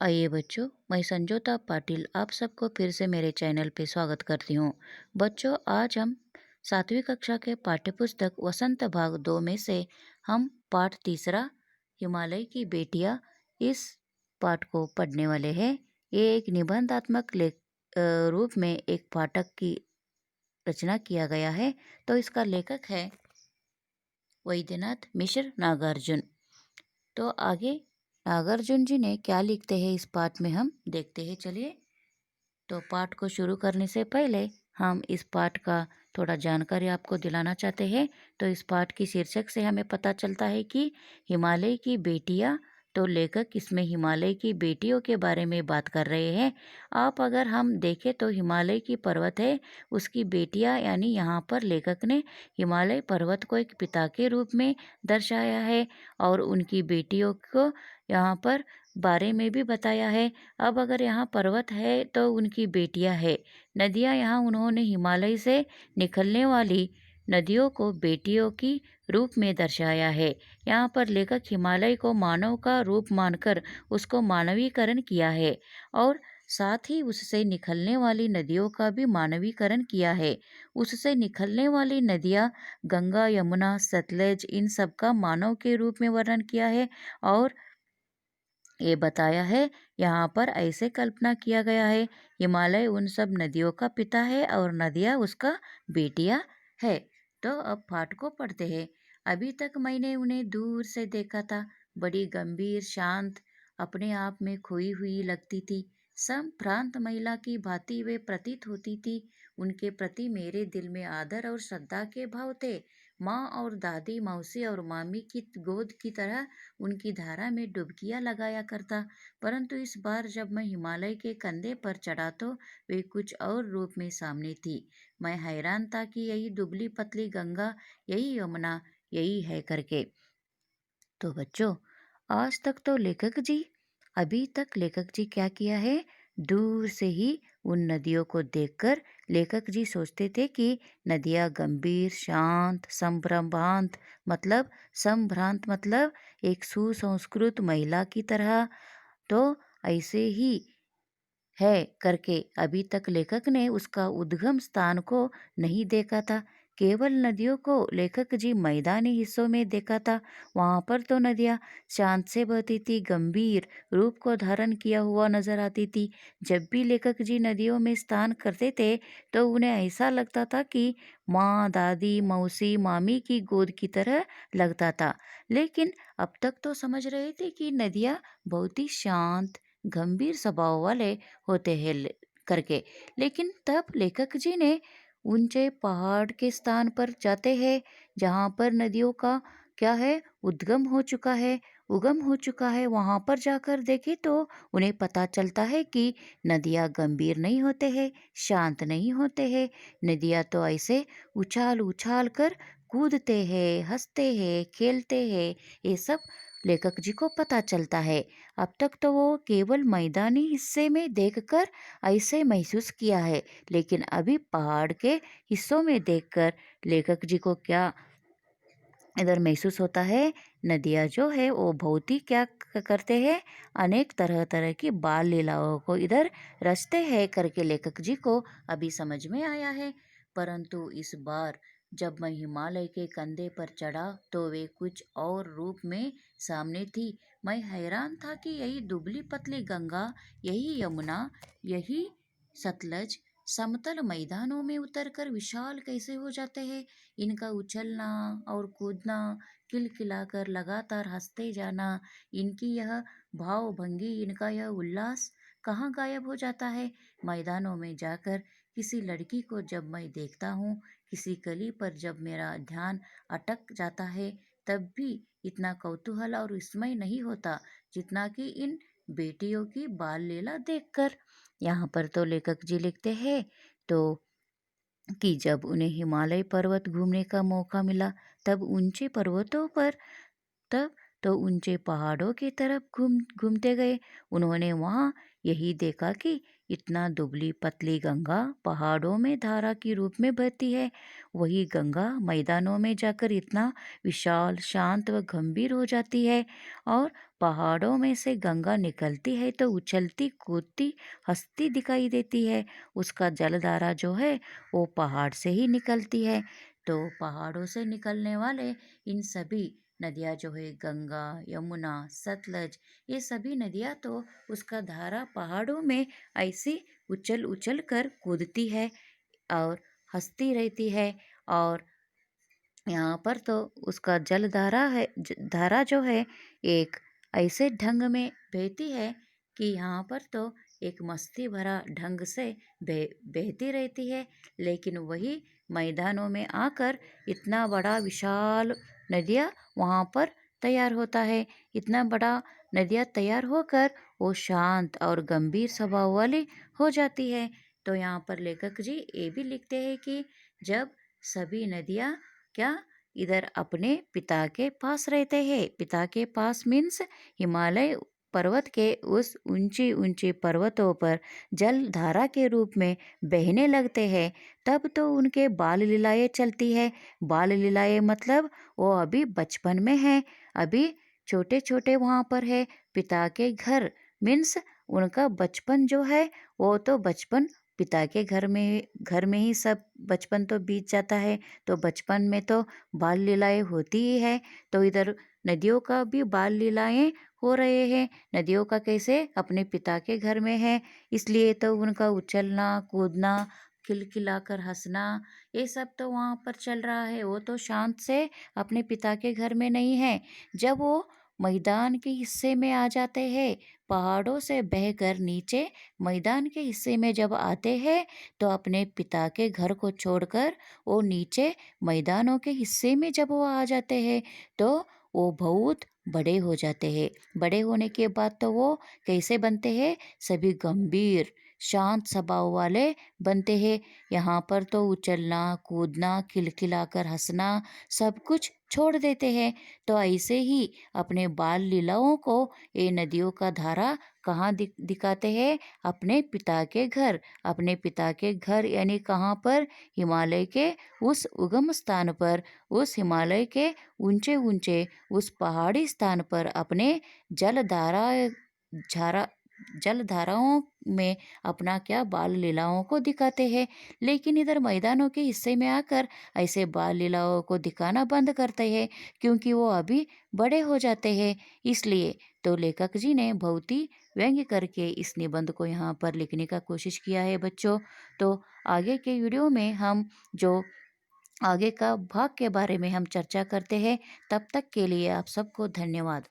आइए बच्चों, मैं संजोता पाटिल आप सबको फिर से मेरे चैनल पे स्वागत करती हूँ। बच्चों, आज हम 7वीं कक्षा के पाठ्यपुस्तक वसंत भाग 2 में से हम पाठ तीसरा हिमालय की बेटियां इस पाठ को पढ़ने वाले हैं। ये एक निबंधात्मक रूप में एक पाठक की रचना किया गया है। तो इसका लेखक है वैद्यनाथ मिश्र नागार्जुन। तो आगे नागार्जुन जी ने क्या लिखते हैं इस पाठ में हम देखते हैं। चलिए, तो पाठ को शुरू करने से पहले हम इस पाठ का थोड़ा जानकारी आपको दिलाना चाहते हैं। तो इस पाठ की शीर्षक से हमें पता चलता है कि हिमालय की बेटियां। तो लेखक इसमें हिमालय की बेटियों के बारे में बात कर रहे हैं। आप अगर हम देखें तो हिमालय की पर्वत है, उसकी बेटियां, यानी यहाँ पर लेखक ने हिमालय पर्वत को एक पिता के रूप में दर्शाया है और उनकी बेटियों को यहाँ पर बारे में भी बताया है। अब अगर यहाँ पर्वत है तो उनकी बेटियां है। नदियाँ, यहाँ उन्होंने हिमालय से निकलने वाली नदियों को बेटियों की रूप में दर्शाया है। यहाँ पर लेखक हिमालय को मानव का रूप मानकर उसको मानवीकरण किया है और साथ ही उससे निकलने वाली नदियों का भी मानवीकरण किया है। उससे निकलने वाली नदियाँ गंगा, यमुना, सतलज, इन सब का मानव के रूप में वर्णन किया है और ये बताया है। यहाँ पर ऐसे कल्पना किया गया है, हिमालय उन सब नदियों का पिता है और नदियाँ उसका बेटियाँ है। तो अब पाठ को पढ़ते हैं। अभी तक मैंने उन्हें दूर से देखा था, बड़ी गंभीर, शांत, अपने आप में खोई हुई लगती थी। संभ्रांत महिला की भांति वे प्रतीत होती थी। उनके प्रति मेरे दिल में आदर और श्रद्धा के भाव थे। माँ और दादी, मौसी और मामी की गोद की तरह उनकी धारा में डुबकियां लगाया करता। परंतु इस बार जब मैं हिमालय के कंधे पर चढ़ा तो वे कुछ और रूप में सामने थी। मैं हैरान था कि यही दुबली पतली गंगा, यही यमुना, यही है करके। तो बच्चों, आज तक तो अभी तक लेखक जी क्या किया है, दूर से ही उन नदियों को देखकर लेखक जी सोचते थे कि नदियाँ गंभीर, शांत, संभ्रांत मतलब एक सुसंस्कृत महिला की तरह। तो ऐसे ही है करके अभी तक लेखक ने उसका उद्गम स्थान को नहीं देखा था। केवल नदियों को लेखक जी मैदानी हिस्सों में देखा था। वहां पर तो नदियाँ शांत से बहती थी, गंभीर रूप को धारण किया हुआ नजर आती थी। जब भी लेखक जी नदियों में स्नान करते थे तो उन्हें ऐसा लगता था कि माँ, दादी, मौसी, मामी की गोद की तरह लगता था। लेकिन अब तक तो समझ रहे थे कि नदियाँ बहुत ही शांत, गंभीर स्वभाव वाले होते हैं करके। लेकिन तब लेखक जी ने ऊंचे पहाड़ के स्थान पर जाते हैं जहाँ पर नदियों का क्या है, उगम हो चुका है। वहां पर जाकर देखे तो उन्हें पता चलता है कि नदियाँ गंभीर नहीं होते हैं, शांत नहीं होते हैं। नदियाँ तो ऐसे उछाल उछाल कर कूदते हैं, हंसते हैं, खेलते हैं। ये सब लेखक जी को पता चलता है। अब तक तो वो केवल मैदानी हिस्से में देखकर ऐसे महसूस किया है, लेकिन अभी पहाड़ के हिस्सों में देखकर लेखक जी को क्या इधर महसूस होता है, नदियाँ जो है वो बहुत ही क्या करते हैं, अनेक तरह तरह की बाल लीलाओं को इधर रचते हैं करके लेखक जी को अभी समझ में आया है। परंतु इस बार जब मैं हिमालय के कंधे पर चढ़ा तो वे कुछ और रूप में सामने थी। मैं हैरान था कि यही दुबली पतली गंगा, यही यमुना, यही सतलज समतल मैदानों में उतरकर विशाल कैसे हो जाते हैं। इनका उछलना और कूदना, किलकिलाकर लगातार हंसते जाना, इनकी यह भाव भंगी, इनका यह उल्लास कहाँ गायब हो जाता है। मैदानों में जाकर किसी लड़की को जब मैं देखता हूँ, किसी कली पर जब मेरा ध्यान अटक जाता है, तब भी इतना कौतूहल और विस्मय नहीं होता जितना कि इन बेटियों की बाल लीला देखकर। यहाँ पर तो लेखक जी लिखते हैं तो कि जब उन्हें हिमालय पर्वत घूमने का मौका मिला तब ऊंचे पर्वतों पर तब तो ऊंचे पहाड़ों की तरफ घूमते गए। उन्होंने वहाँ यही देखा कि इतना दुबली पतली गंगा पहाड़ों में धारा की रूप में बहती है, वही गंगा मैदानों में जाकर इतना विशाल शांत व गंभीर हो जाती है। और पहाड़ों में से गंगा निकलती है तो उछलती कूदती हंसती दिखाई देती है। उसका जलधारा जो है वो पहाड़ से ही निकलती है। तो पहाड़ों से निकलने वाले इन सभी नदियाँ जो है गंगा, यमुना, सतलज, ये सभी नदियाँ तो उसका धारा पहाड़ों में ऐसी उछल उछल कर कूदती है और हंसती रहती है। और यहाँ पर तो उसका जल धारा है धारा जो है एक ऐसे ढंग में बहती है कि यहाँ पर तो एक मस्ती भरा ढंग से बहती रहती है। लेकिन वही मैदानों में आकर इतना बड़ा विशाल नदियाँ वहाँ पर तैयार होता है। इतना बड़ा नदियाँ तैयार होकर वो शांत और गंभीर स्वभाव वाली हो जाती है। तो यहाँ पर लेखक जी ये भी लिखते हैं कि जब सभी नदियाँ क्या इधर अपने पिता के पास रहते हैं। पिता के पास मीन्स हिमालय पर्वत के उस ऊंची ऊंची पर्वतों पर जल धारा के रूप में बहने लगते हैं। तब तो उनके बाल लीलाएं चलती है। बाल लीलाएं मतलब वो अभी बचपन में है, अभी छोटे छोटे वहाँ पर है। पिता के मीन्स उनका बचपन जो है वो तो बचपन पिता के घर में ही सब बचपन तो बीत जाता है। तो बचपन में तो बाल लीलाएं होती ही है। तो इधर नदियों का भी बाल लीलाएं हो रहे हैं। नदियों का कैसे अपने पिता के घर में है, इसलिए तो उनका उछलना कूदना खिलखिलाकर हंसना ये सब तो वहाँ पर चल रहा है। वो तो शांत से अपने पिता के घर में नहीं है। जब वो मैदान के हिस्से में आ जाते हैं, पहाड़ों से बहकर नीचे मैदान के हिस्से में जब आते हैं तो अपने पिता के घर को छोड़कर वो नीचे मैदानों के हिस्से में जब वो आ जाते हैं तो वो बहुत बड़े हो जाते हैं। बड़े होने के बाद तो वो कैसे बनते हैं, सभी गंभीर शांत स्वभाव वाले बनते हैं। यहाँ पर तो उछलना कूदना खिलखिलाकर हंसना सब कुछ छोड़ देते हैं। तो ऐसे ही अपने बाल लीलाओं को ये नदियों का धारा कहाँ दिखाते हैं, अपने पिता के घर। अपने पिता के घर यानी कहाँ पर, हिमालय के उस उगम स्थान पर, उस हिमालय के ऊंचे ऊंचे उस पहाड़ी स्थान पर अपने जलधारा झारा जलधाराओं में अपना क्या बाल लीलाओं को दिखाते हैं। लेकिन इधर मैदानों के हिस्से में आकर ऐसे बाल लीलाओं को दिखाना बंद करते हैं, क्योंकि वो अभी बड़े हो जाते हैं। इसलिए तो लेखक जी ने बहुत ही व्यंग्य करके इस निबंध को यहाँ पर लिखने का कोशिश किया है बच्चों। तो आगे के वीडियो में हम जो आगे का भाग के बारे में हम चर्चा करते हैं। तब तक के लिए आप सबको धन्यवाद।